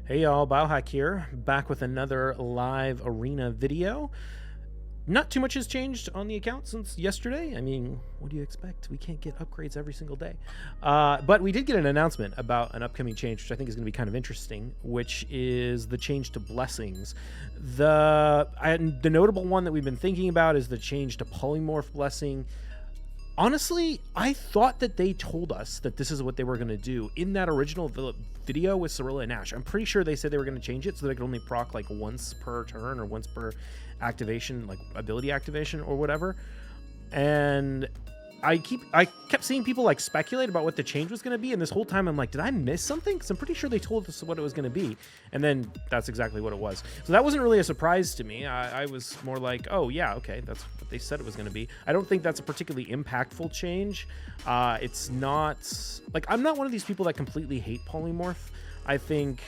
Hey y'all, Biohack here, back with another live arena video. Not too much has changed on the account since yesterday. I mean, what do you expect? We can't get upgrades every single day. But we did get an announcement about an upcoming change, which I think is going to be kind of interesting, which is the change to blessings. The notable one that we've been thinking about is the change to polymorph blessing. Honestly, I thought that they told us that this is what they were going to do in that original video with Cirilla and Ashe. I'm pretty sure they said they were going to change it so that it could only proc like once per turn or once per activation, like ability activation or whatever. And I kept seeing people like speculate about what the change was going to be, and this whole time I'm like, did I miss something? Because I'm pretty sure they told us what it was going to be, and then that's exactly what it was. So that wasn't really a surprise to me. I was more like, oh yeah, okay, that's what they said it was going to be. I don't think that's a particularly impactful change. It's not like, I'm not one of these people that completely hate polymorph. I think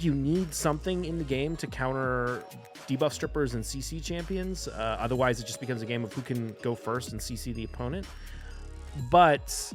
you need something in the game to counter debuff strippers and CC champions. Otherwise, it just becomes a game of who can go first and CC the opponent. But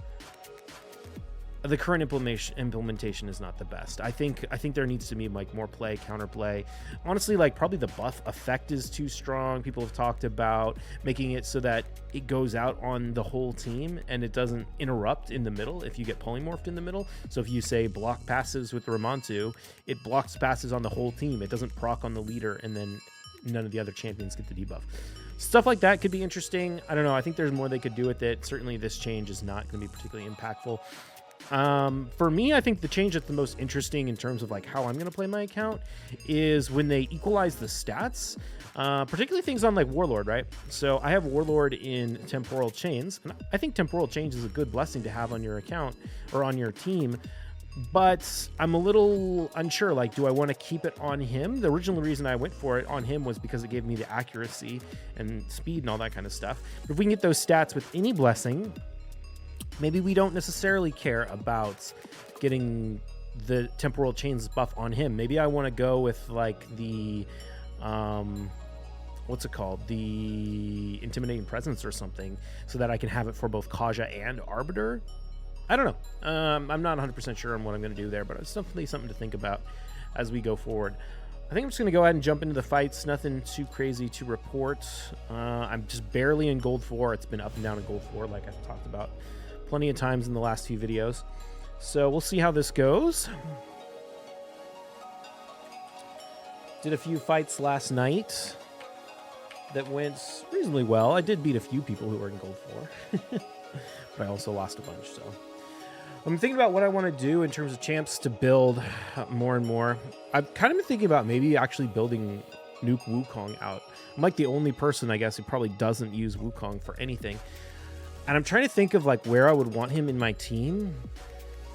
the current implementation is not the best. I think there needs to be like more play, counterplay. Honestly, like probably the buff effect is too strong. People have talked about making it so that it goes out on the whole team and it doesn't interrupt in the middle if you get polymorphed in the middle. So if you say block passives with Ramontu, it blocks passes on the whole team. It doesn't proc on the leader, and then none of the other champions get the debuff. Stuff like that could be interesting. I don't know. I think there's more they could do with it. Certainly this change is not going to be particularly impactful. For me, I think the change that's the most interesting in terms of like how I'm going to play my account is when they equalize the stats, particularly things on like Warlord, right? So I have Warlord in Temporal Chains, and I think Temporal Chains is a good blessing to have on your account or on your team, but I'm a little unsure. Like, do I want to keep it on him? The original reason I went for it on him was because it gave me the accuracy and speed and all that kind of stuff. But if we can get those stats with any blessing, maybe we don't necessarily care about getting the Temporal Chains buff on him. Maybe I want to go with like the, what's it called? The Intimidating Presence or something, so that I can have it for both Kaja and Arbiter. I don't know. I'm not 100% sure on what I'm going to do there, but it's definitely something to think about as we go forward. I think I'm just going to go ahead and jump into the fights. Nothing too crazy to report. I'm just barely in Gold 4. It's been up and down in Gold 4 like I've talked about plenty of times in the last few videos. So we'll see how this goes. Did a few fights last night that went reasonably well. I did beat a few people who were in Gold 4, but I also lost a bunch. So I'm thinking about what I want to do in terms of champs to build more and more. I've kind of been thinking about maybe actually building Nuke Wukong out. I'm like the only person, I guess, who probably doesn't use Wukong for anything. And I'm trying to think of like where I would want him in my team.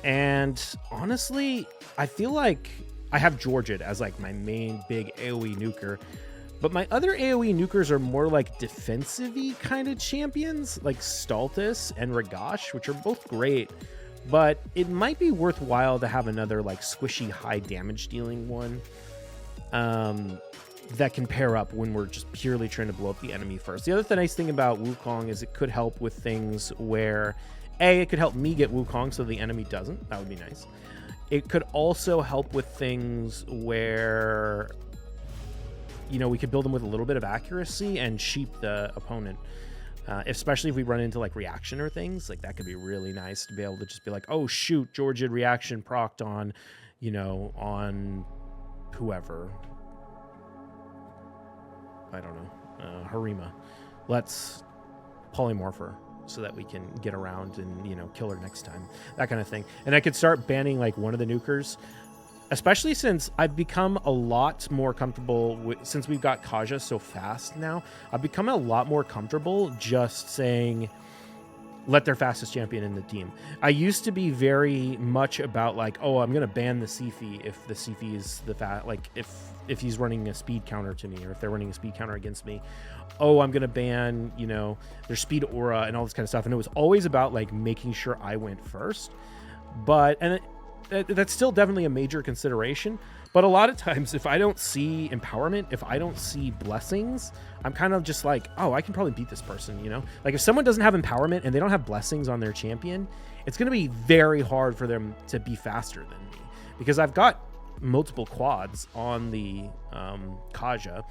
And honestly, I feel like I have Georgid as like my main big AoE nuker. But my other AoE nukers are more like defensive-y kind of champions, like Staltus and Ragash, which are both great. But it might be worthwhile to have another like squishy high damage dealing one. That can pair up when we're just purely trying to blow up the enemy first. The other nice thing about Wukong is it could help with things where, it could help me get Wukong so the enemy doesn't. That would be nice. It could also help with things where, you know, we could build them with a little bit of accuracy and sheep the opponent. Especially if we run into like reaction or things, like that could be really nice to be able to just be like, oh shoot, Georgid reaction procced on, you know, on whoever. I don't know, Harima. Let's polymorph her so that we can get around and, you know, kill her next time. That kind of thing. And I could start banning like one of the nukers, especially since I've become a lot more comfortable with, since we've got Kaja so fast now, I've become a lot more comfortable just saying, let their fastest champion in the team. I used to be very much about like, oh, I'm going to ban the Sifi if the Sifi is the like if he's running a speed counter to me, or if they're running a speed counter against me. Oh, I'm going to ban, you know, their speed aura and all this kind of stuff. And it was always about like making sure I went first. But, and that's still definitely a major consideration. But a lot of times, if I don't see empowerment, if I don't see blessings, I'm kind of just like, oh, I can probably beat this person, you know? Like, if someone doesn't have empowerment and they don't have blessings on their champion, it's going to be very hard for them to be faster than me. because I've got multiple quads on the Kaja.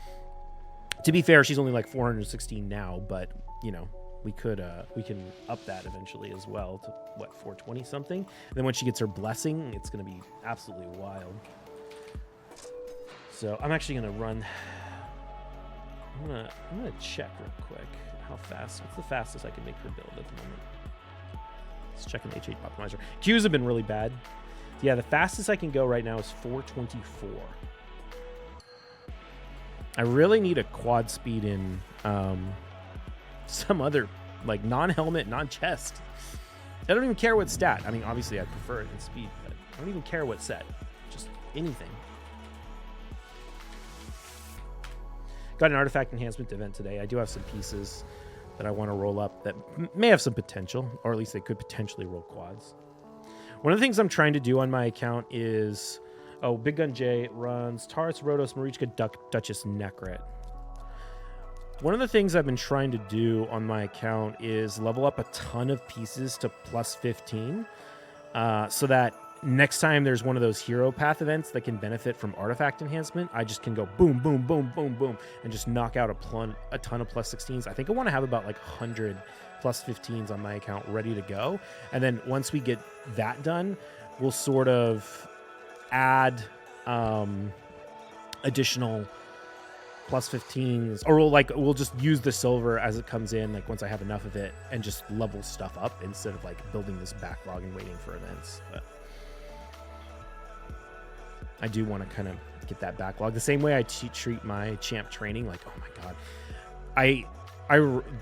To be fair, she's only like 416 now, but you know, we can up that eventually as well to what, 420 something. And then when she gets her blessing, it's going to be absolutely wild. So I'm actually going to run. I'm gonna check real quick how fast. What's the fastest I can make her build at the moment? Let's check an H8 optimizer. Qs have been really bad. Yeah, the fastest I can go right now is 424. I really need a quad speed in some other, like, non-helmet, non-chest. I don't even care what stat. I mean, obviously I prefer it in speed, but I don't even care what set. Just anything. Got an artifact enhancement event today. I do have some pieces that I want to roll up that may have some potential, or at least they could potentially roll quads. One of the things I'm trying to do on my account is, Big Gun J runs Taurus, Rhodos, Marichka, Duchess, Nekrit. One of the things I've been trying to do on my account is level up a ton of pieces to plus 15, so that next time there's one of those hero path events that can benefit from artifact enhancement, I just can go boom, boom, boom, boom, boom, and just knock out a ton of plus 16s. I think I want to have about like 100 plus 15s on my account ready to go. And then once we get that done, we'll sort of add additional plus 15s, or we'll just use the silver as it comes in, like once I have enough of it, and just level stuff up instead of like building this backlog and waiting for events. But I do want to kind of get that backlog the same way I treat my champ training. Like, oh my god,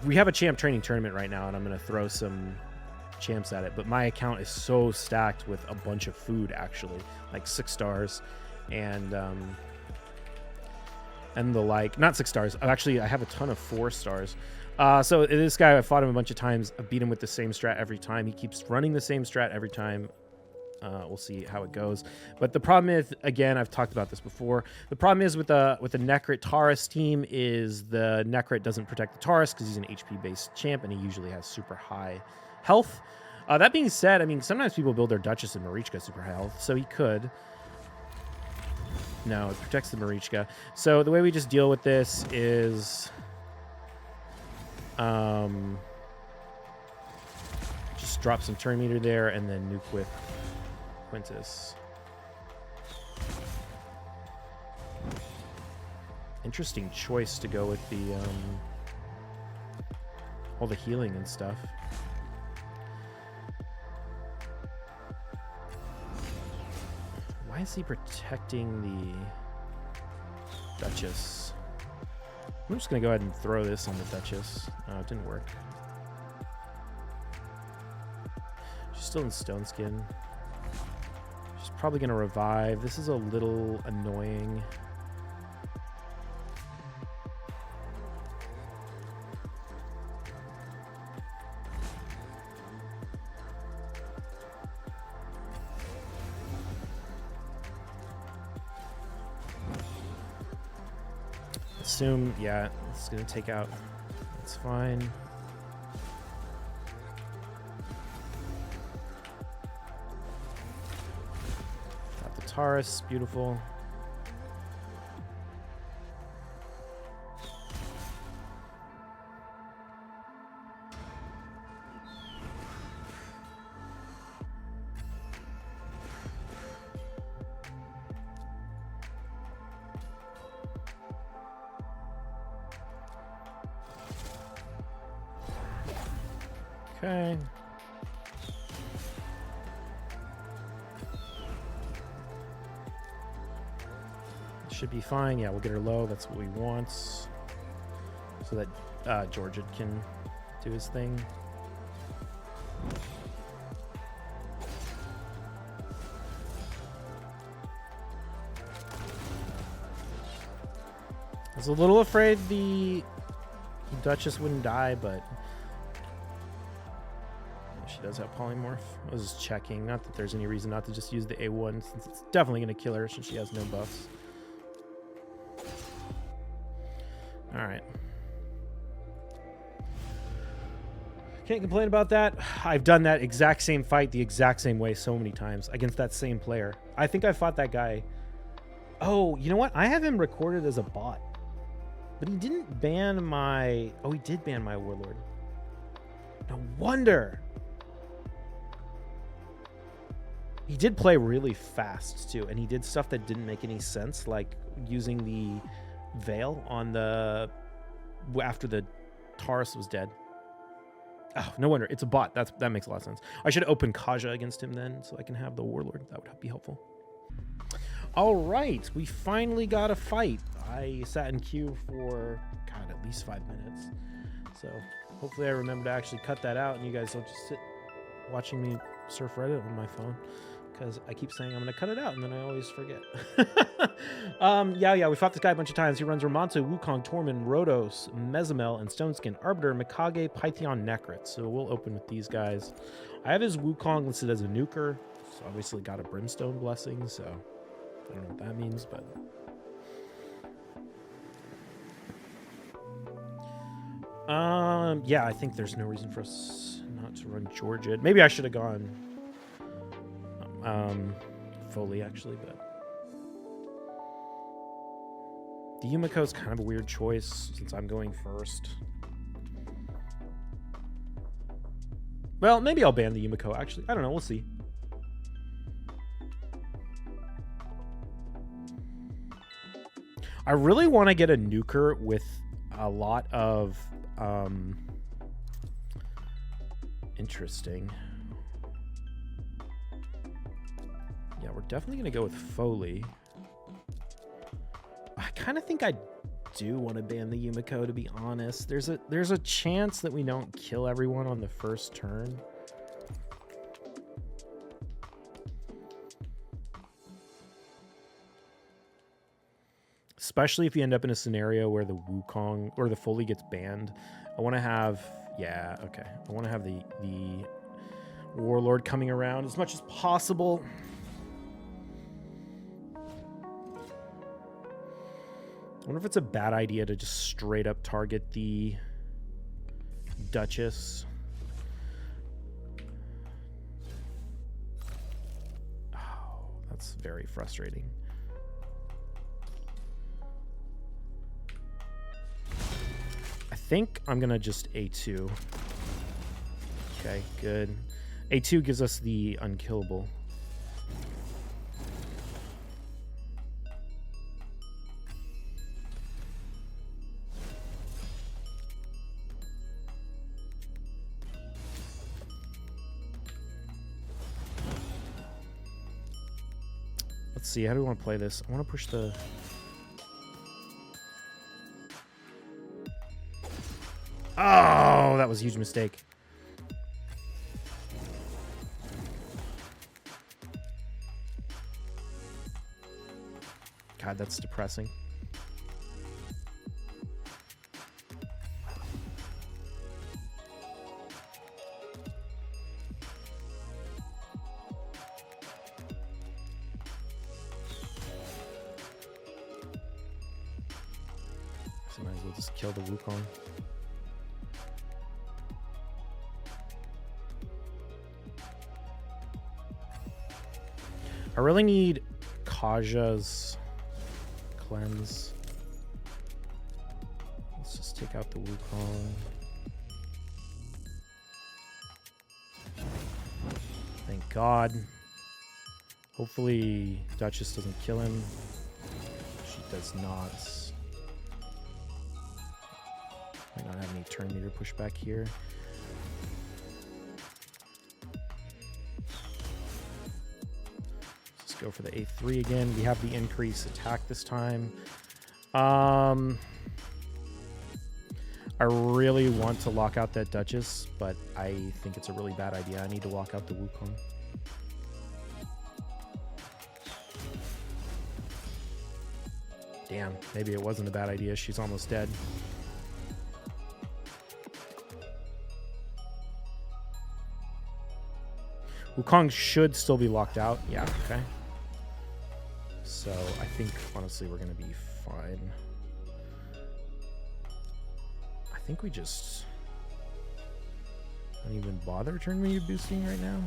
we have a champ training tournament right now, and I'm going to throw some champs at it. But my account is so stacked with a bunch of food, actually, like 6 stars, and the like. Not 6 stars. Actually, I have a ton of 4 stars. So this guy, I fought him a bunch of times. I beat him with the same strat every time. He keeps running the same strat every time. We'll see how it goes. But the problem is, again, I've talked about this before. The problem is with the Nekrit Taurus team is the Nekrit doesn't protect the Taurus because he's an HP-based champ, and he usually has super high health. That being said, I mean, sometimes people build their Duchess and Marichka super high health, so he could. No, it protects the Marichka. So the way we just deal with this is just drop some turn meter there and then nuke with Quintus. Interesting choice to go with the all the healing and stuff. Why is he protecting the Duchess? I'm just gonna go ahead and throw this on the Duchess. Oh, it didn't work. She's still in Stone Skin. She's probably gonna revive. This is a little annoying. Assume, yeah, it's gonna take out. That's fine. Got the Taurus, beautiful. Okay. Should be fine. Yeah, we'll get her low. That's what we want. So that Georgia can do his thing. I was a little afraid the Duchess wouldn't die, but she does have polymorph. I was just checking. Not that there's any reason not to just use the A1, since it's definitely going to kill her since she has no buffs. All right. Can't complain about that. I've done that exact same fight the exact same way so many times against that same player. I think I fought that guy. Oh, you know what? I have him recorded as a bot. But he didn't ban my... Oh, he did ban my Warlord. No wonder. He did play really fast, too. And he did stuff that didn't make any sense, like using the Veil on the... after the Taurus was dead. Oh, no wonder. It's a bot. That makes a lot of sense. I should open Kaja against him then, so I can have the Warlord. That would be helpful. All right. We finally got a fight. I sat in queue for, God, at least 5 minutes. So hopefully I remember to actually cut that out and you guys don't just sit watching me surf Reddit on my phone, because I keep saying I'm going to cut it out and then I always forget. Yeah, we fought this guy a bunch of times. He runs Ramonto, Wukong, Tormund, Rhodos, Mezamel, and Stoneskin, Arbiter, Mikage, Pytheon, Necrit. So we'll open with these guys. I have his Wukong listed as a nuker, so obviously got a Brimstone blessing, so I don't know what that means, but... yeah, I think there's no reason for us not to run Georgia. Maybe I should have gone Foley, actually, but the Yumiko is kind of a weird choice since I'm going first. Well, maybe I'll ban the Yumiko, actually. I don't know. We'll see. I really want to get a nuker with a lot of interesting. Yeah, we're definitely going to go with Foley. I kind of think I do want to ban the Yumiko, to be honest. There's a chance that we don't kill everyone on the first turn. Especially if you end up in a scenario where the Wukong or the Foley gets banned. I want to have, yeah, okay. I want to have the Warlord coming around as much as possible. I wonder if it's a bad idea to just straight up target the Duchess. Oh, that's very frustrating. I think I'm going to just A2. Okay, good. A2 gives us the unkillable. Let's see, how do we want to play this? I want to push the... Oh, that was a huge mistake. God, that's depressing. So might as well just kill the Wukong. I really need Kaja's cleanse. Let's just take out the Wukong. Thank God. Hopefully Duchess doesn't kill him. She does not. Might not have any turn meter pushback here. Go for the A3 again. We have the increase attack this time. I really want to lock out that Duchess, but I think it's a really bad idea. I need to lock out the Wukong. Damn, maybe it wasn't a bad idea. She's almost dead. Wukong should still be locked out. Yeah, okay. So I think, honestly, we're going to be fine. I think we just... Don't even bother turn meter boosting right now.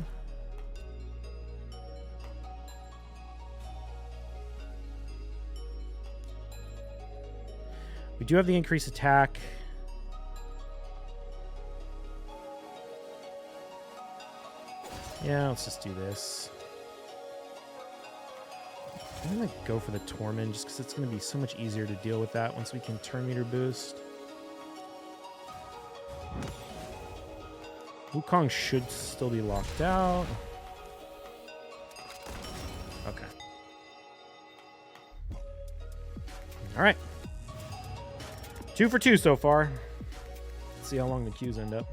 We do have the increased attack. Yeah, let's just do this. I'm gonna go for the Tormund just because it's gonna be so much easier to deal with that once we can turn meter boost. Wukong should still be locked out. Okay. All right. 2 for 2 so far. Let's see how long the queues end up.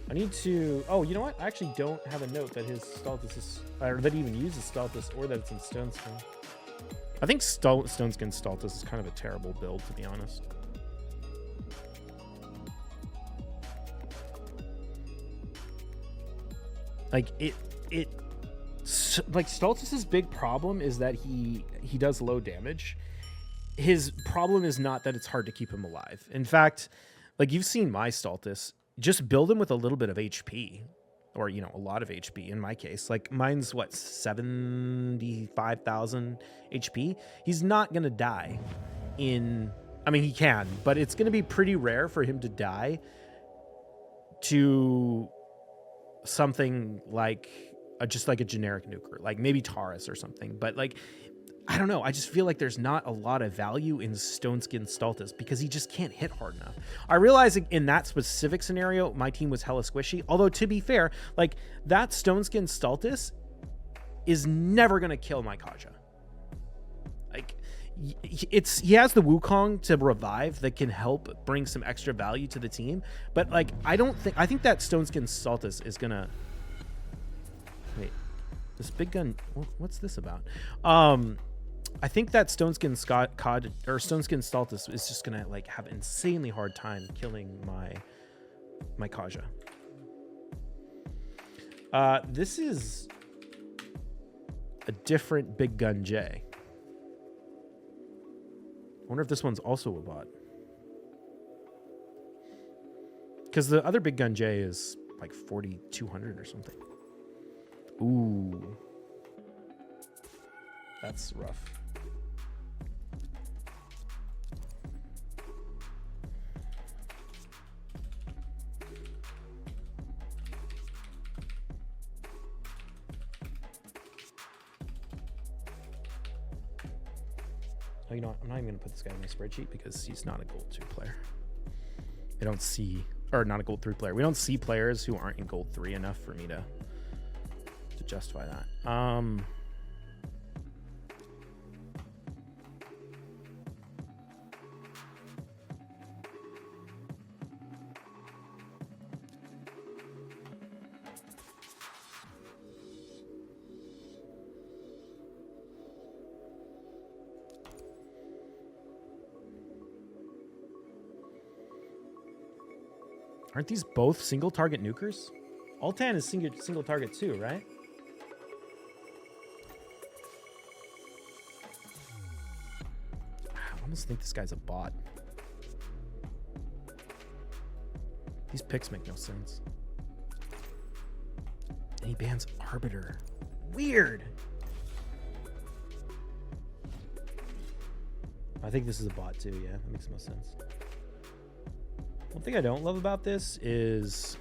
I need to... Oh, you know what? I actually don't have a note that his Stultus is... Or that he even uses Stultus, or that it's in Stoneskin. I think Stoneskin Stultus is kind of a terrible build, to be honest. Like, like, Stultus's big problem is that he does low damage. His problem is not that it's hard to keep him alive. In fact, like, you've seen my Stultus. Just build him with a little bit of HP, or, you know, a lot of HP in my case. Like, mine's what, 75,000 HP? He's not going to die in... I mean, he can, but it's going to be pretty rare for him to die to something like just like a generic nuker, like maybe Taurus or something. But, like, I don't know. I just feel like there's not a lot of value in Stoneskin Stultus because he just can't hit hard enough. I realize in that specific scenario, my team was hella squishy. Although, to be fair, like, that Stoneskin Stultus is never going to kill my Kaja. Like, he has the Wukong to revive that can help bring some extra value to the team. But, like, I think that Stoneskin Stultus is going to... Wait. This big gun... What's this about? I think that Stoneskin Stultus is just gonna, like, have an insanely hard time killing my Kaja. This is a different Big Gun J. I wonder if this one's also a bot. Because the other Big Gun J is like 4,200 or something. Ooh. That's rough. Oh, you know what? I'm not even going to put this guy in my spreadsheet because he's not a Gold 2 player. I don't see... Or not a Gold 3 player. We don't see players who aren't in Gold 3 enough for me to justify that. Aren't these both single target nukers? Altan is single target too, right? I almost think this guy's a bot. These picks make no sense. And he bans Arbiter. Weird. I think this is a bot too, yeah. That makes the most sense. One thing I don't love about this is...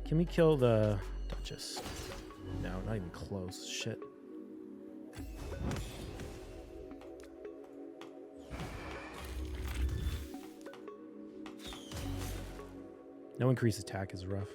Can we kill the Duchess? No, not even close. Shit. No increased attack is rough.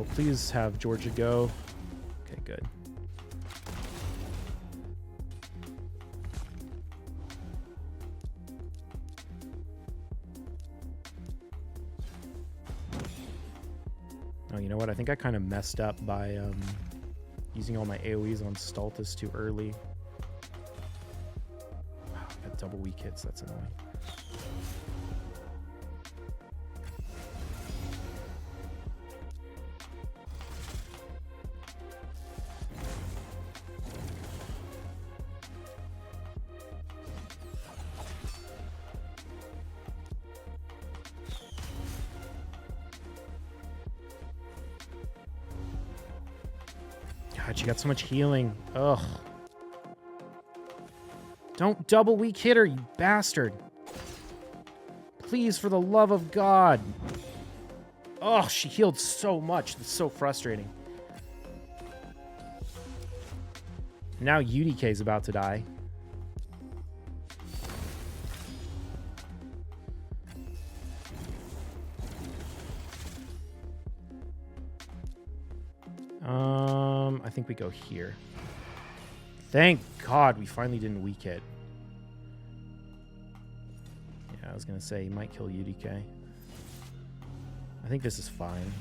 Oh, please have Georgia go. Okay, good. Oh, you know what? I think I kind of messed up by using all my AoEs on Stultus too early. Wow, I got double weak hits. That's annoying. God, she got so much healing. Ugh. Don't double weak hit her, you bastard. Please, for the love of God. Oh, she healed so much. That's so frustrating. Now UDK is about to die. I think we go here. Thank God we finally didn't weak hit. Yeah, I was going to say he might kill UDK. I think this is fine.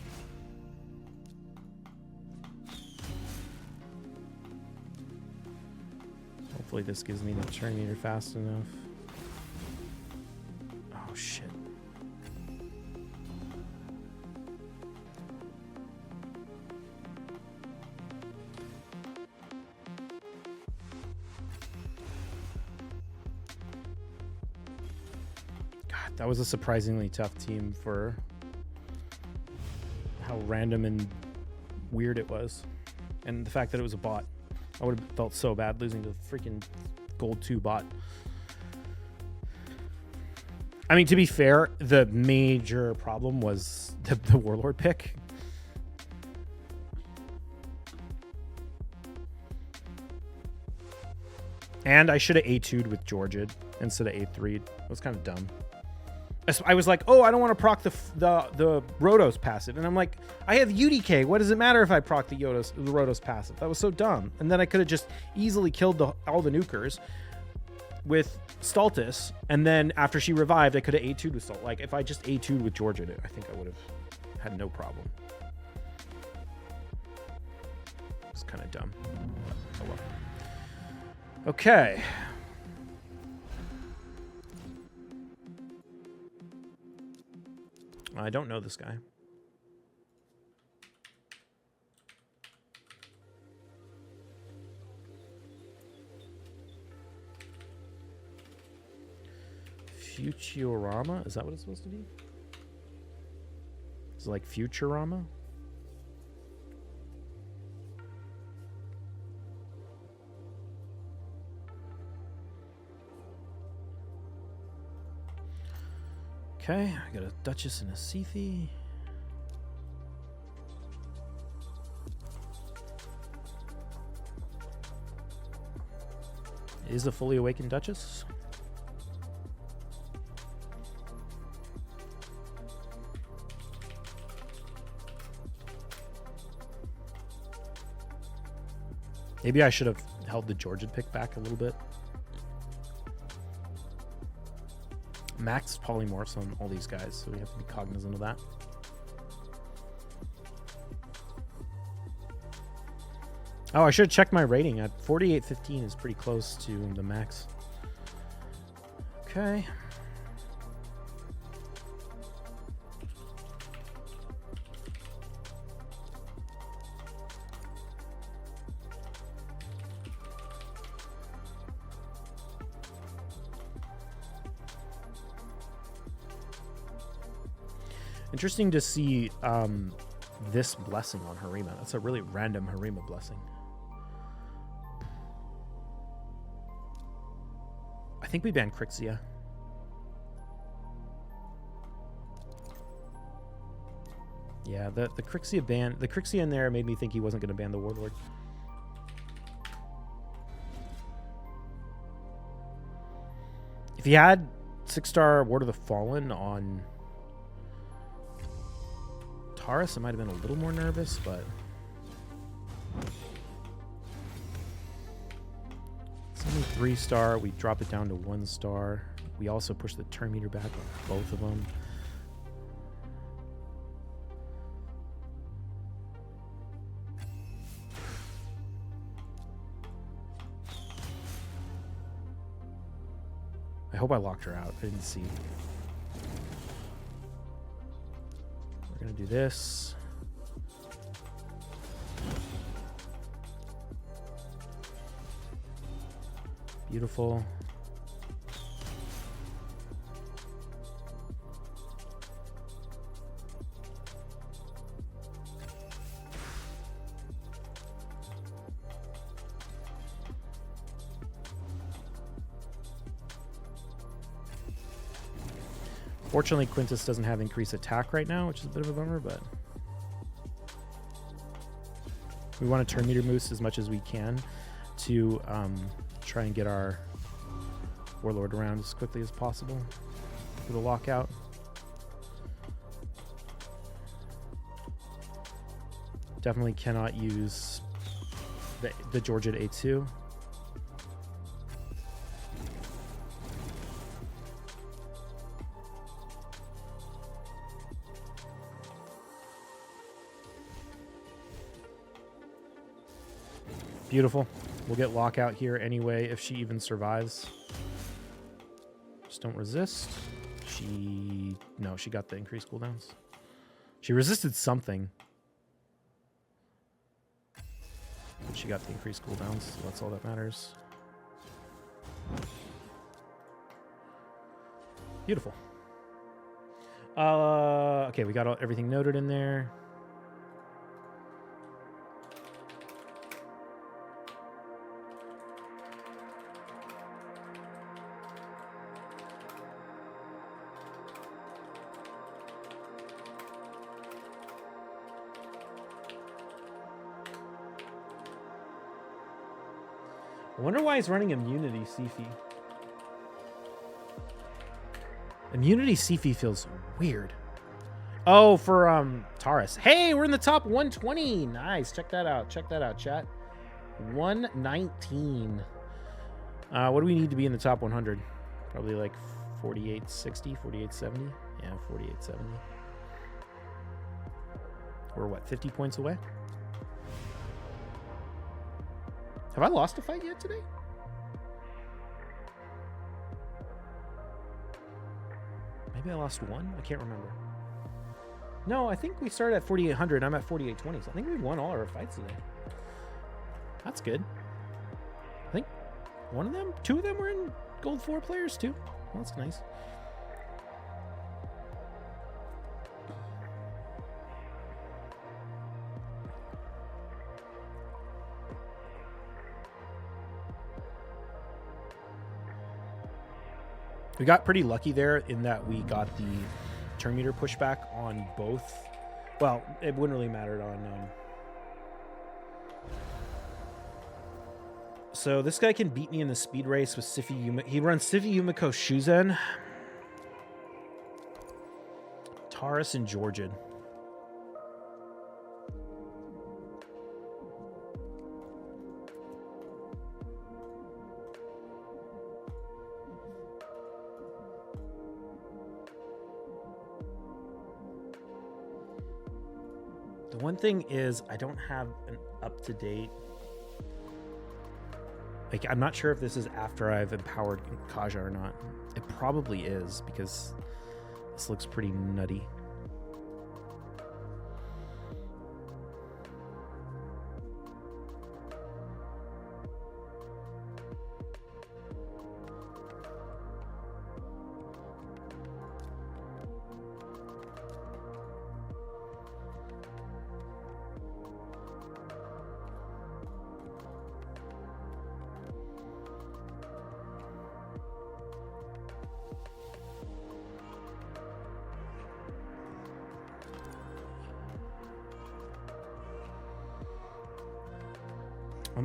Hopefully this gives me the turn meter fast enough. Oh, shit. That was a surprisingly tough team for how random and weird it was. And the fact that it was a bot. I would have felt so bad losing to the freaking Gold 2 bot. I mean, to be fair, the major problem was the Warlord pick. And I should have A2'd with Georgia instead of A3'd. It was kind of dumb. I was like, oh, I don't want to proc the Rotos passive. And I'm like, I have UDK. What does it matter if I proc the Rotos passive? That was so dumb. And then I could have just easily killed all the nukers with Stultus. And then after she revived, I could have A2'd with Stultus. Like, if I just A2'd with Georgia, I think I would have had no problem. It's kind of dumb. Oh, well. Okay. I don't know this guy. Futurama? Is that what it's supposed to be? Is it like Futurama? Okay, I got a Duchess and a Seathi. Is a fully awakened Duchess? Maybe I should have held the Georgian pick back a little bit. Max polymorphs on all these guys, so we have to be cognizant of that. Oh, I should have checked my rating. At 4815 is pretty close to the max. Okay. Interesting to see this blessing on Harima. That's a really random Harima blessing. I think we banned Crixia. Yeah, the Crixia ban, the Crixia in there made me think he wasn't going to ban the Warlord. If he had 6-star Ward of the Fallen on Taurus, I might have been a little more nervous, but it's only 3-star. We drop it down to 1-star. We also push the turn meter back on both of them. I hope I locked her out. I didn't see. We're going to do this. Beautiful. Fortunately, Quintus doesn't have increased attack right now, which is a bit of a bummer, but we want to turn meter boost as much as we can to try and get our Warlord around as quickly as possible for the lockout. Definitely cannot use the Georgia A2. Beautiful. We'll get lockout here anyway if she even survives. Just don't resist. No, she got the increased cooldowns. She resisted something. But she got the increased cooldowns, so that's all that matters. Beautiful. Okay, we got everything noted in there. I wonder why he's running Immunity Sifi. Immunity Sifi feels weird. Oh, for Taurus. Hey, we're in the top 120. Nice. Check that out. Check that out, chat. 119. What do we need to be in the top 100? Probably like 4860, 4870. Yeah, 4870. We're what, 50 points away? Have I lost a fight yet today? Maybe I lost one? I can't remember. No, I think we started at 4,800. I'm at 4,820. So I think we've won all our fights today. That's good. I think two of them were in Gold 4 players too. Well, that's nice. We got pretty lucky there in that we got the turn meter pushback on both. Well, it wouldn't really matter on. So this guy can beat me in the speed race with Sifi Yumiko. He runs Sifi Yumiko Shuzen, Taurus, and Georgian. One thing is I don't have an up-to-date, like, I'm not sure if this is after I've empowered Kaja or not. It probably is because this looks pretty nutty.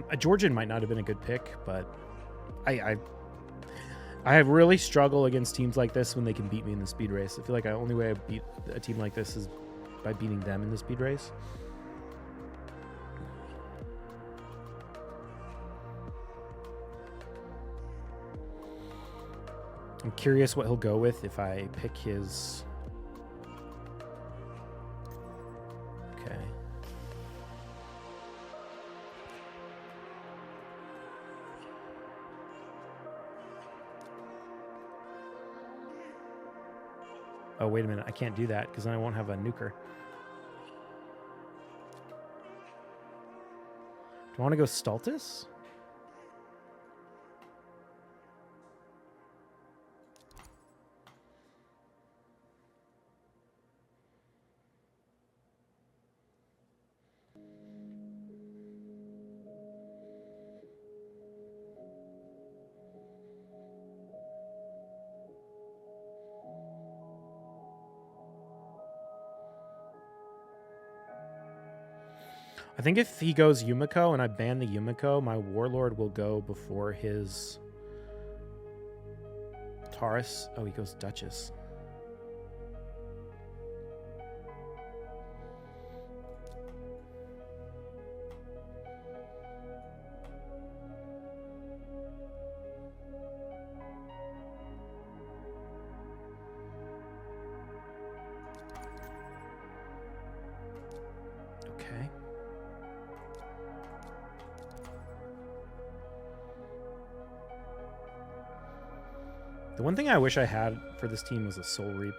A Georgian might not have been a good pick, but I really struggle against teams like this when they can beat me in the speed race. I feel like the only way I beat a team like this is by beating them in the speed race. I'm curious what he'll go with if I pick his... Okay. Oh, wait a minute. I can't do that because then I won't have a nuker. Do I want to go Stultus? I think if he goes Yumiko and I ban the Yumiko, my Warlord will go before his Taurus. Oh, he goes Duchess. Okay. The one thing I wish I had for this team was a Soul Reap.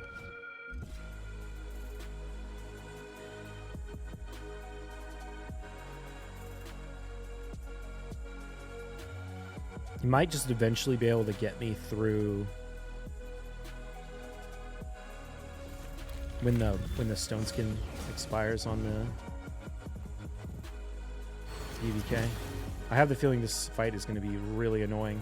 You might just eventually be able to get me through when the Stone Skin expires on the EVK. I have the feeling this fight is going to be really annoying.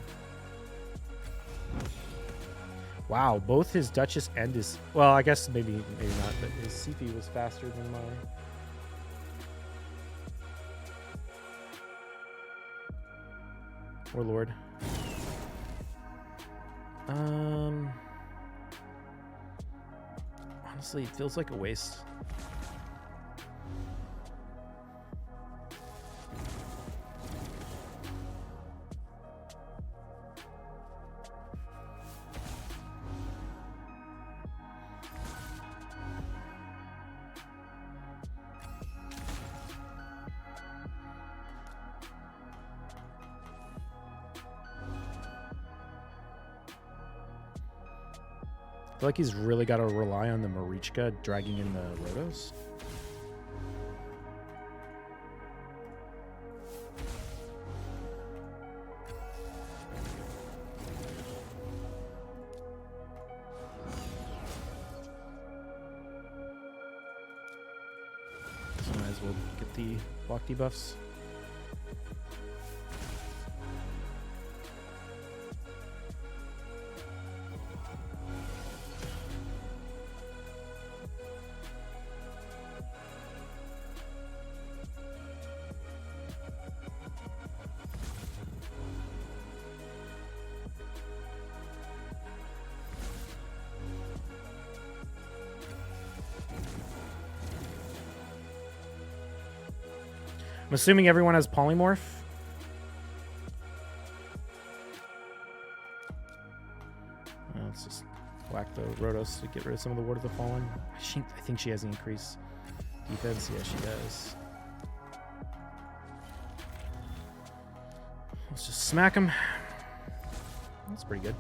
Wow, both his Duchess and his... Well, I guess maybe not, but his CP was faster than my... Warlord. Honestly, it feels like a waste. I feel like he's really got to rely on the Marichka dragging in the Rotos. So might as well get the block debuffs. I'm assuming everyone has polymorph. Let's just whack the Rotos to get rid of some of the Ward of the Fallen. I think she has the increased defense. Yeah, she does. Let's just smack him. That's pretty good.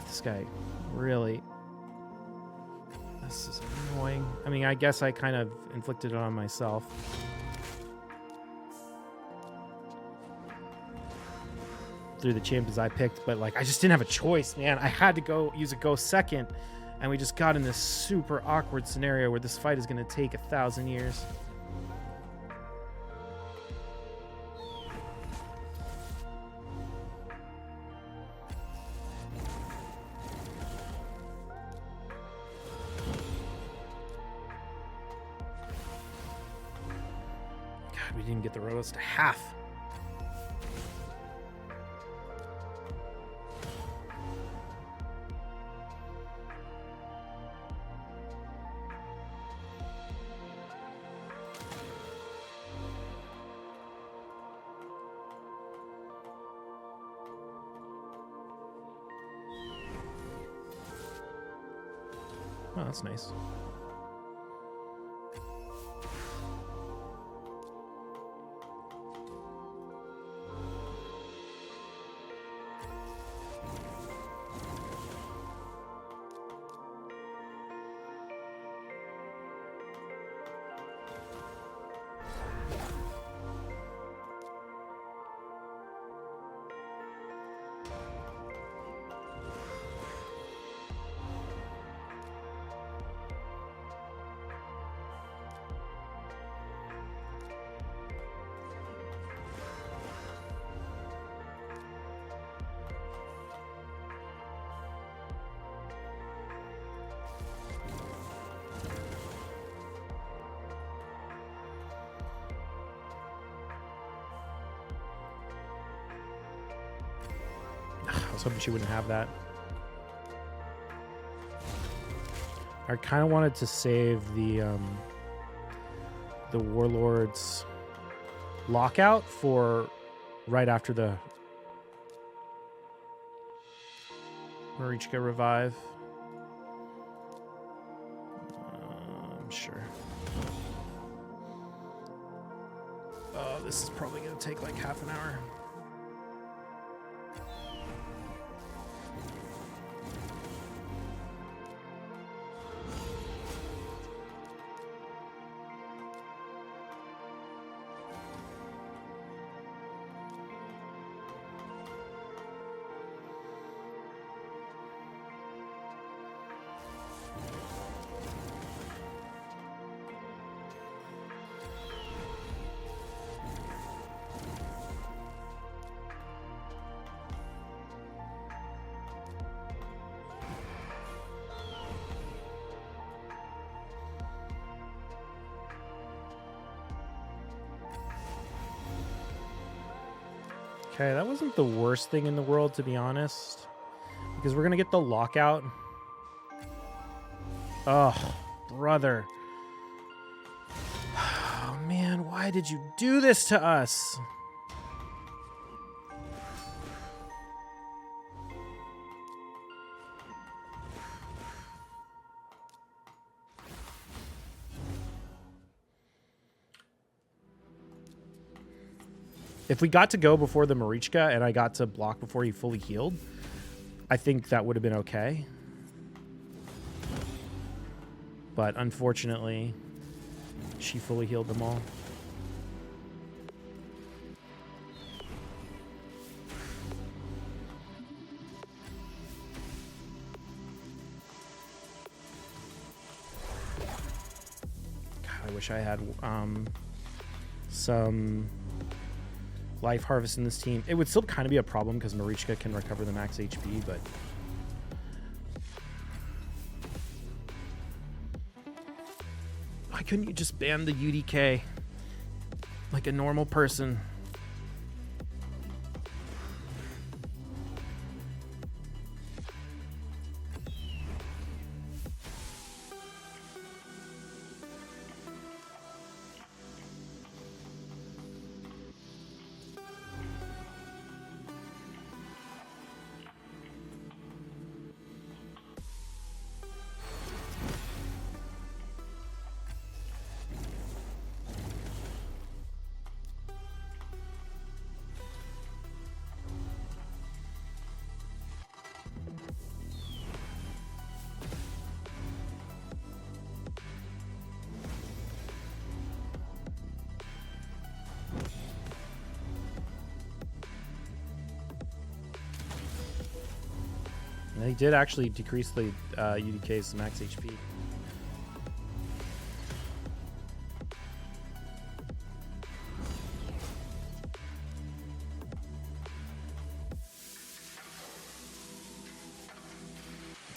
This guy really... This is annoying. I mean, I guess I kind of inflicted it on myself. Through the champions I picked, but like I just didn't have a choice, man. I had to go use a Ghost second, and we just got in this super awkward scenario where this fight is going to take 1,000 years. God, we didn't get the Rotos to half. Oh, that's nice. I was hoping she wouldn't have that. I kind of wanted to save the Warlord's lockout for right after the Marichka revive. I'm sure. Oh, this is probably going to take like half an hour. Okay, that wasn't the worst thing in the world, to be honest. Because we're going to get the lockout. Oh, brother. Oh, man, why did you do this to us? If we got to go before the Marichka and I got to block before he fully healed, I think that would have been okay. But unfortunately, she fully healed them all. God, I wish I had some life harvest in this team. It would still kind of be a problem because Marichka can recover the max HP, but why couldn't you just ban the UDK like a normal person? And he did actually decrease the UDK's max HP.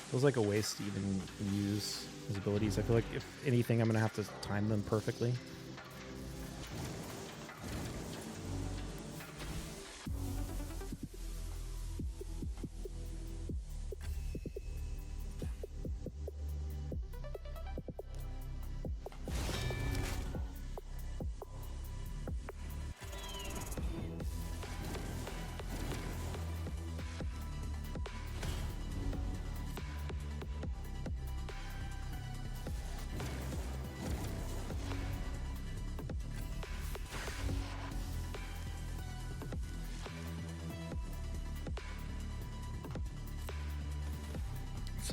Feels like a waste to even use his abilities. I feel like if anything, I'm going to have to time them perfectly.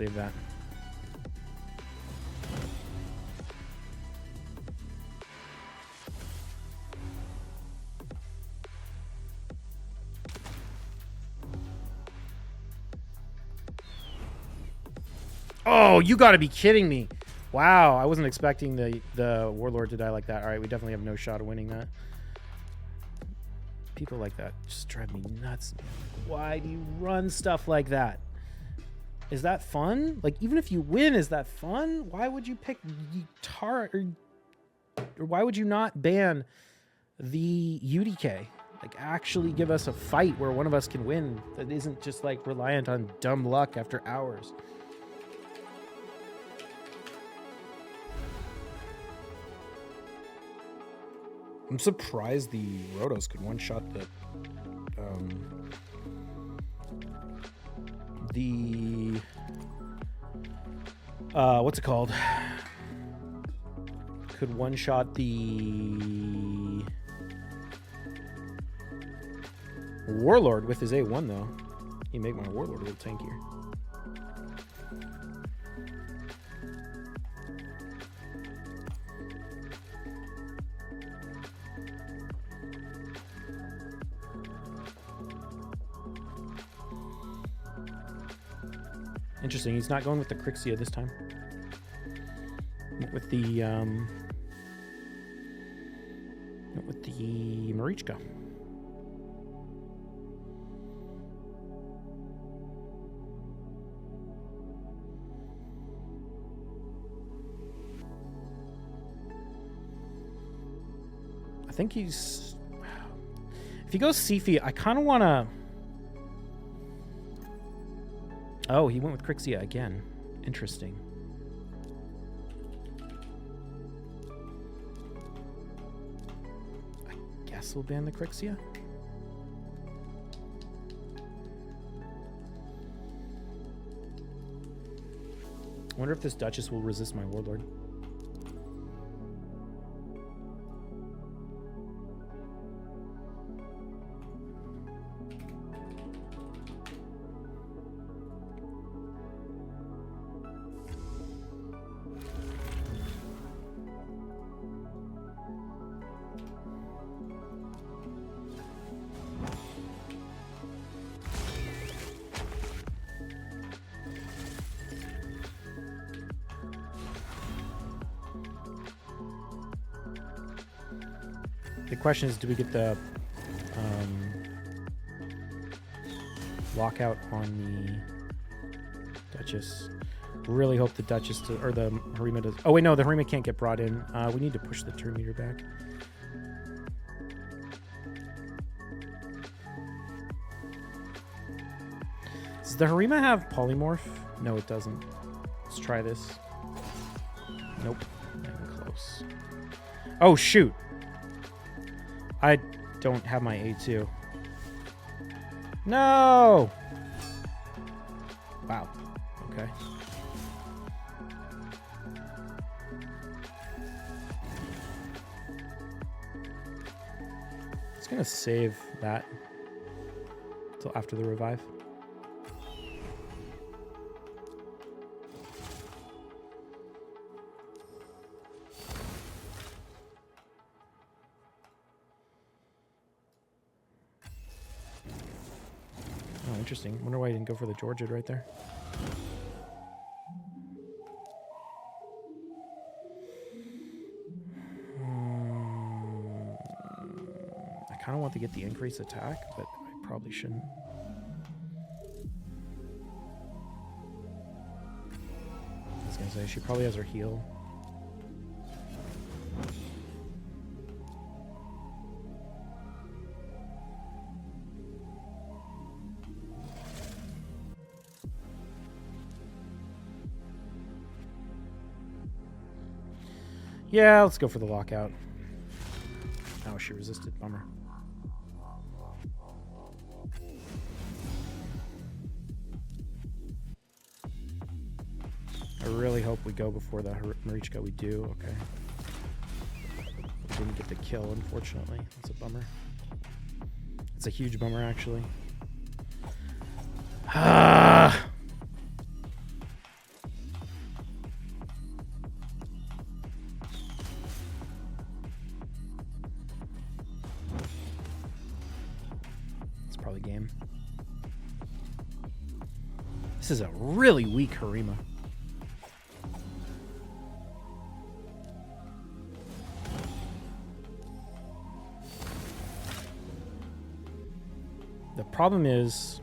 save that. Oh, you got to be kidding me. Wow, I wasn't expecting the Warlord to die like that. All right, we definitely have no shot of winning that. People like that just drive me nuts. Why do you run stuff like that? Is that fun? Like, even if you win, is that fun? Why would you pick Tara, or why would you not ban the UDK? Like, actually give us a fight where one of us can win that isn't just, like, reliant on dumb luck after hours. I'm surprised the Rotos could one-shot the what's it called? Could one-shot the Warlord with his A1 though. He make my Warlord a little tankier. Interesting. He's not going with the Crixia this time. With the Marichka. I think he's. If he goes Sifi, I kind of want to. Oh, he went with Crixia again. Interesting. I guess we'll ban the Crixia. I wonder if this Duchess will resist my Warlord. The question is, do we get the lockout on the Duchess? Really hope the Duchess or the Harima does. Oh wait, no, the Harima can't get brought in. We need to push the turn meter back. Does the Harima have polymorph? No, it doesn't. Let's try this. Nope, not even close. Oh shoot. I don't have my A2. No! Wow. Okay. It's gonna save that until after the revive. Interesting. Wonder why he didn't go for the Georgia right there. I kind of want to get the increase attack, but I probably shouldn't. I was gonna say she probably has her heal. Yeah, let's go for the lockout. Oh, she resisted. Bummer. I really hope we go before the Marichka. We do. Okay. We didn't get the kill, unfortunately. That's a bummer. It's a huge bummer, actually. This is a really weak Harima. The problem is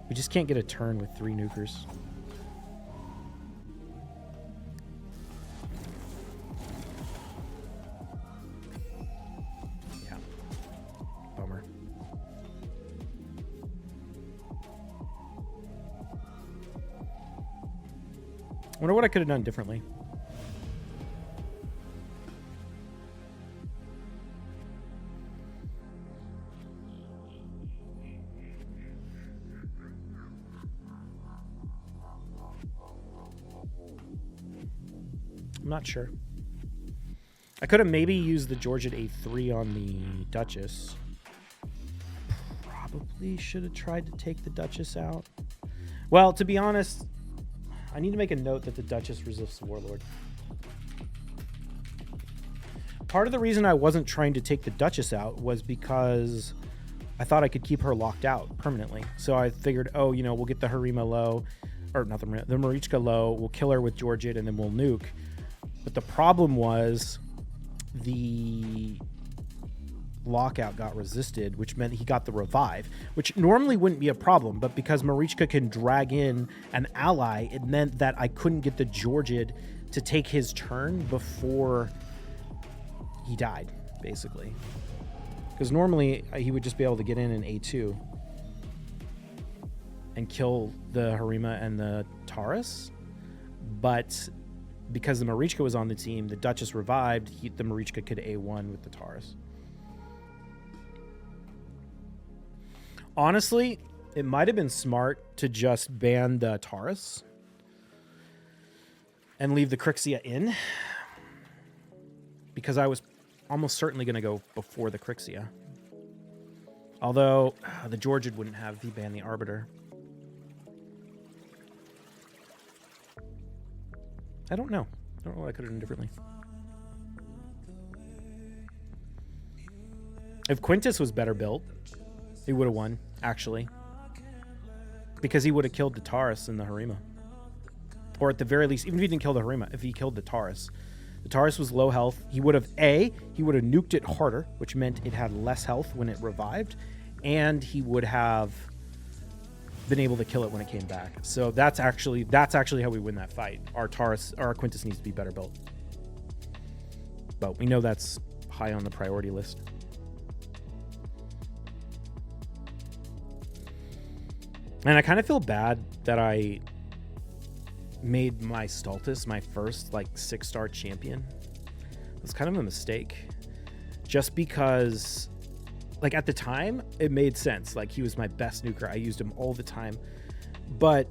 we just can't get a turn with 3 nukers. Yeah. Bummer. I wonder what I could have done differently. I'm not sure. I could have maybe used the Georgiad A3 on the Duchess. Probably should have tried to take the Duchess out. Well, to be honest, I need to make a note that the Duchess resists Warlord. Part of the reason I wasn't trying to take the Duchess out was because I thought I could keep her locked out permanently. So I figured, oh, you know, we'll get the Harima low, or not the Marichka low, we'll kill her with Georgiad, and then we'll nuke. But the problem was the lockout got resisted, which meant he got the revive, which normally wouldn't be a problem, but because Marichka can drag in an ally, it meant that I couldn't get the Georgiad to take his turn before he died, basically. Because normally he would just be able to get in an A2 and kill the Harima and the Taurus, but because the Marichka was on the team, the Duchess revived, the Marichka could A1 with the Taurus. Honestly, it might have been smart to just ban the Taurus and leave the Crixia in, because I was almost certainly going to go before the Crixia. Although the Georgiad wouldn't have if he banned the Arbiter. I don't know. I don't know what I could have done differently. If Quintus was better built, he would have won, actually. Because he would have killed the Taurus and the Harima. Or at the very least, even if he didn't kill the Harima, if he killed the Taurus. The Taurus was low health. He would have, he would have nuked it harder, which meant it had less health when it revived. And he would have been able to kill it when it came back. So that's actually how we win that fight. Our Quintus needs to be better built. But we know that's high on the priority list. And I kind of feel bad that I made my Stultus my first 6-star champion. It was kind of a mistake. Just because at the time it made sense. He was my best nuker. I used him all the time. But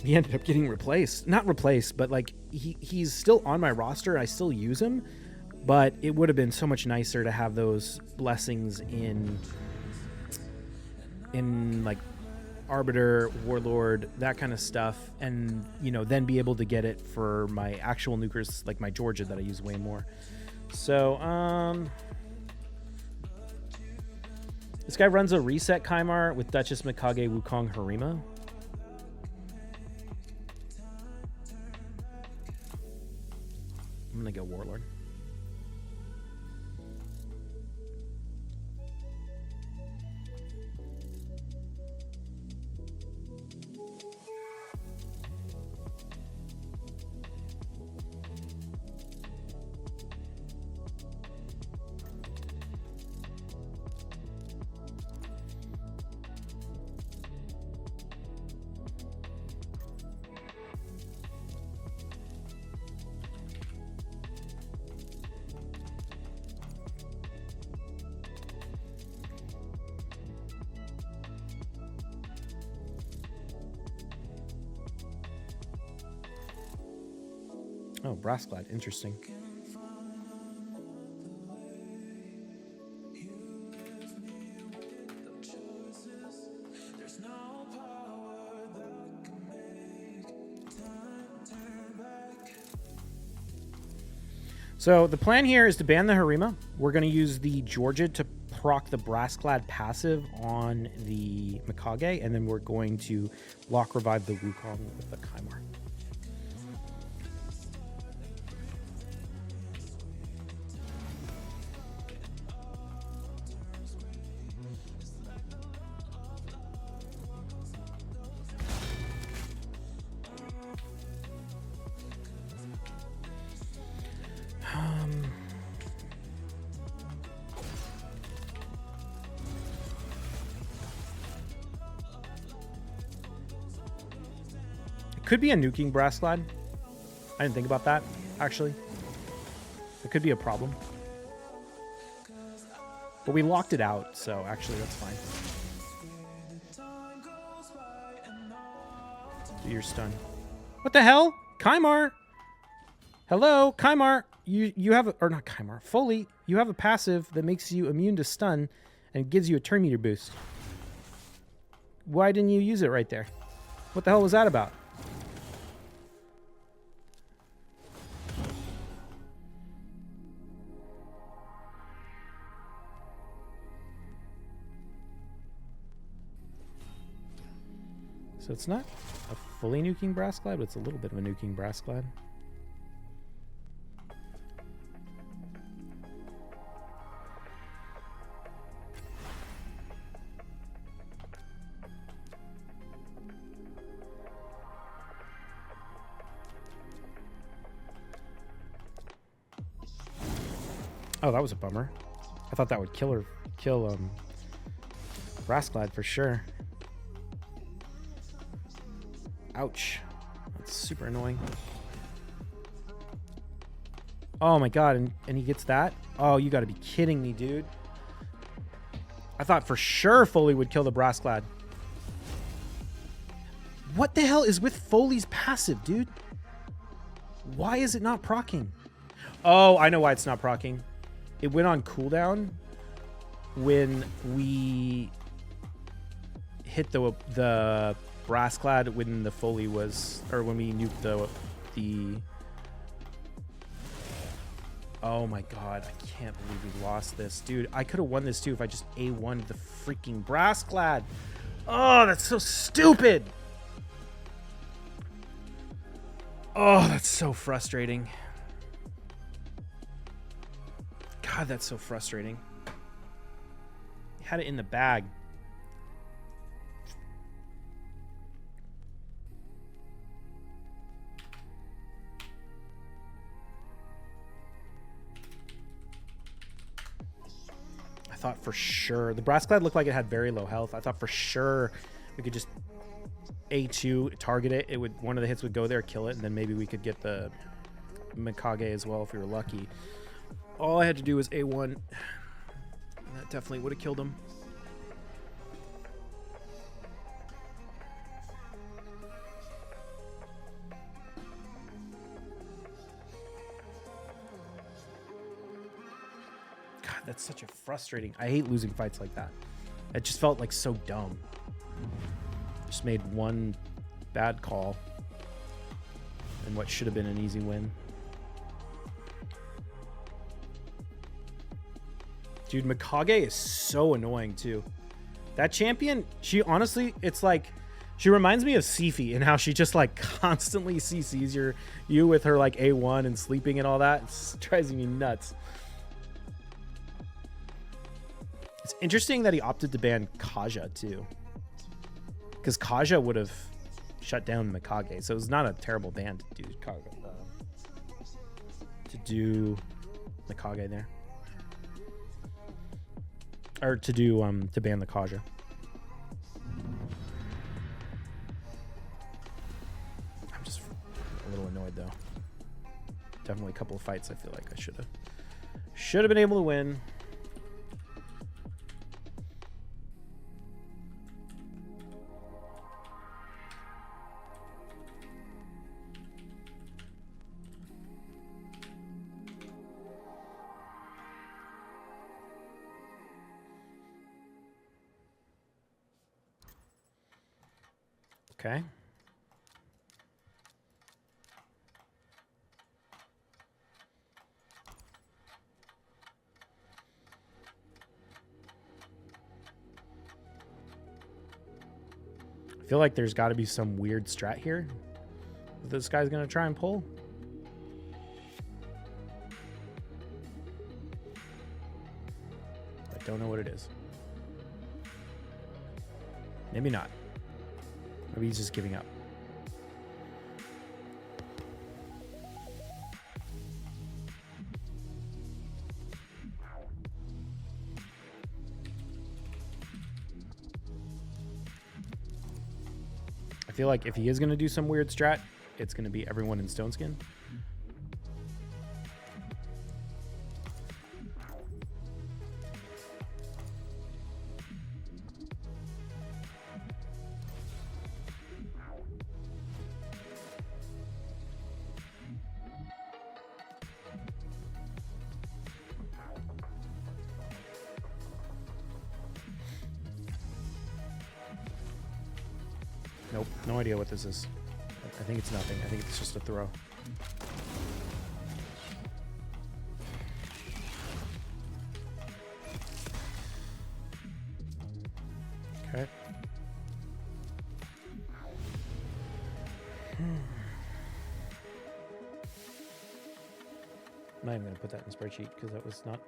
he ended up getting replaced. Not replaced, but he's still on my roster. I still use him. But it would have been so much nicer to have those blessings in Arbiter, Warlord, that kind of stuff, and then be able to get it for my actual nukers, like my Georgiad that I use way more. So this guy runs a reset Kymar with Duchess, Mikage, Wukong, Harima. I'm gonna go Warlord. Oh, Brassglad, interesting. So the plan here is to ban the Harima. We're going to use the Georgiad to proc the Brassclad passive on the Mikage, and then we're going to lock revive the Wukong with the Kymar. Could be a nuking Brassclad. I didn't think about that, actually. It could be a problem. But we locked it out, so actually that's fine. Do your stun. What the hell? Kymar! Hello, Kymar! You have a, or not Kymar, Foley, you have a passive that makes you immune to stun and gives you a turn meter boost. Why didn't you use it right there? What the hell was that about? So it's not a fully nuking Brassclad, but it's a little bit of a nuking Brassclad. Oh, that was a bummer. I thought that would kill Brassclad for sure. Ouch. That's super annoying. Oh my god, and he gets that? Oh, you gotta be kidding me, dude. I thought for sure Foley would kill the Brassclad. What the hell is with Foley's passive, dude? Why is it not proccing? Oh, I know why it's not proccing. It went on cooldown when we hit the Brassclad when the Foley was, or when we nuked the oh my god, I can't believe we lost this. Dude, I could have won this too if I just A1'd the freaking Brassclad. Oh, that's so stupid. Oh, that's so frustrating. God, that's so frustrating. Had it in the bag. I thought for sure the Brassclad looked like it had very low health. I thought for sure we could just A2 target it. It would, one of the hits would go there, kill it, and then maybe we could get the Mikage as well if we were lucky. All I had to do was A1. And that definitely would have killed him. God, that's such a frustrating. I hate losing fights like that. It just felt like so dumb. Just made one bad call and what should have been an easy win. Dude, Mikage is so annoying too. That champion, she honestly, it's like, she reminds me of Sifi and how she just like constantly CCs you with her like A1 and sleeping and all that. It drives me nuts. It's interesting that he opted to ban Kaja too. Because Kaja would have shut down Mikage. So it was not a terrible ban to do Mikage there. Or to ban the Kaja. I'm just a little annoyed though. Definitely a couple of fights I feel like I should have been able to win. Okay. I feel like there's got to be some weird strat here that this guy's going to try and pull. I don't know what it is. Maybe not. Maybe he's just giving up. I feel like if he is going to do some weird strat, it's going to be everyone in Stone Skin. Nope, no idea what this is. I think it's nothing. I think it's just a throw. Okay. I'm not even going to put that in the spreadsheet because that was not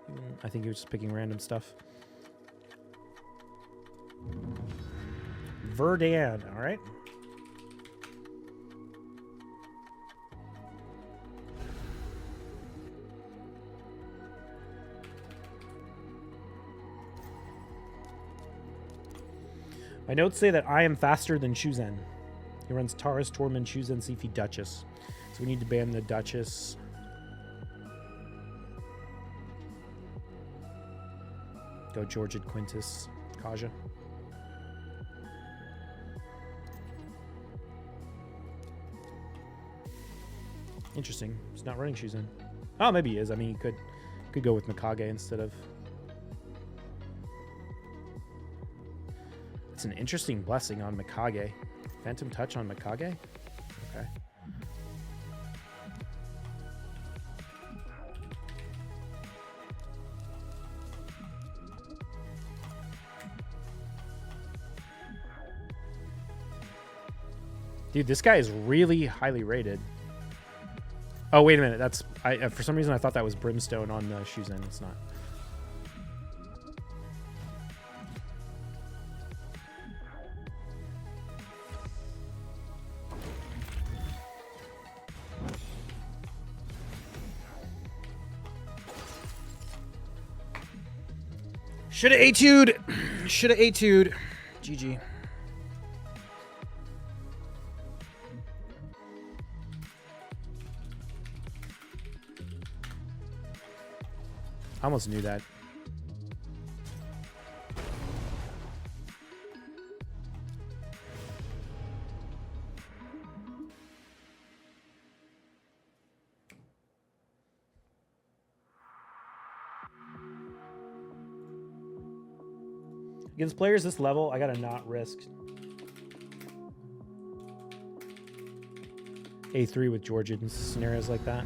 even, I think he was just picking random stuff. Verdan, all right. My notes say that I am faster than Shuzen. He runs Taurus, Tormund, Shuzen, Siphi, Duchess. So we need to ban the Duchess. Go Georgid, Quintus, Kaja. Interesting. He's not running Shuzen. Oh, maybe he is. I mean, he could go with Mikage instead of. It's an interesting blessing on Mikage. Phantom Touch on Mikage? Okay. Dude, this guy is really highly rated. Oh, wait a minute. That's for some reason I thought that was Brimstone on the Shuzen. It's not. Should have A2'd. Should have A2'd. GG. I almost knew that. Against players this level, I gotta not risk A3 with Georgid in scenarios like that.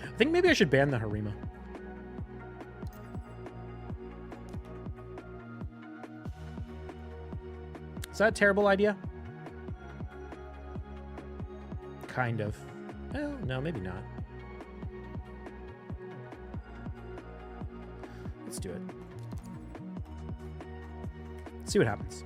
I think maybe I should ban the Harima. Is that a terrible idea? Kind of. Well, no, maybe not. Let's do it. See what happens.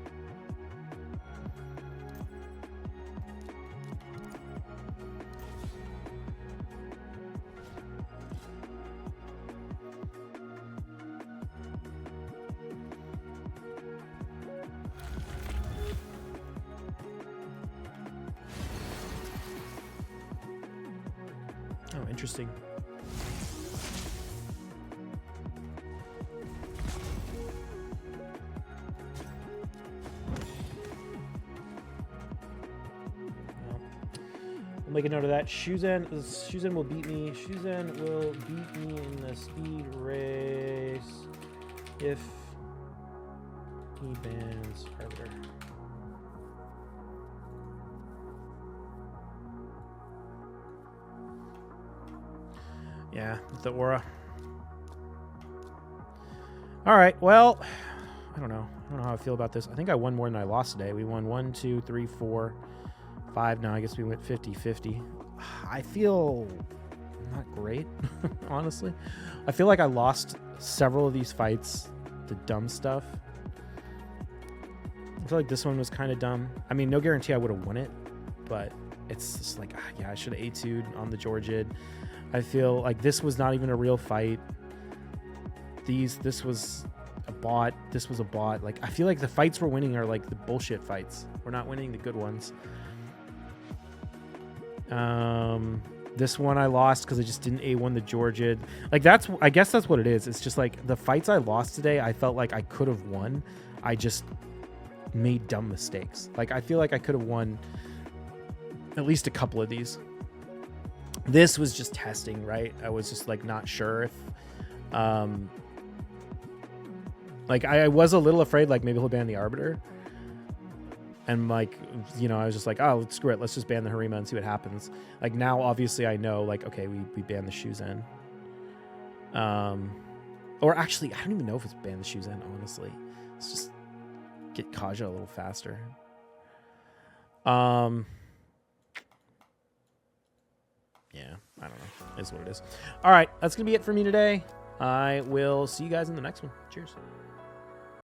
Oh, interesting. I'll make a note of that. Shuzen will beat me. Shuzen will beat me in the speed race if he bans Arbiter. Yeah, the aura. All right, well, I don't know. I don't know how I feel about this. I think I won more than I lost today. We won 1, 2, 3, 4, 5. Now I guess we went 50-50. I feel not great, honestly. I feel like I lost several of these fights to dumb stuff. I feel like this one was kind of dumb. I mean, no guarantee I would have won it, but it's just like, yeah, I should have A2'd on the Georgid. I feel like this was not even a real fight. This was a bot. This was a bot. Like, I feel like the fights we're winning are like the bullshit fights. We're not winning the good ones. This one I lost because I just didn't A1 the Georgid. Like, I guess that's what it is. It's just like the fights I lost today, I felt like I could have won. I just made dumb mistakes. Like, I feel like I could have won at least a couple of these. This was just testing, right? I was just like not sure if like I was a little afraid like maybe he'll ban the Arbiter. And like, you know, I was just like, oh, screw it, let's just ban the Harima and see what happens. Like, now obviously I know, like, okay, we ban the Shuzen. Or actually, I don't even know if it's ban the Shuzen, honestly. Let's just get Kaja a little faster. Yeah, I don't know. It's what it is. All right, that's going to be it for me today. I will see you guys in the next one. Cheers.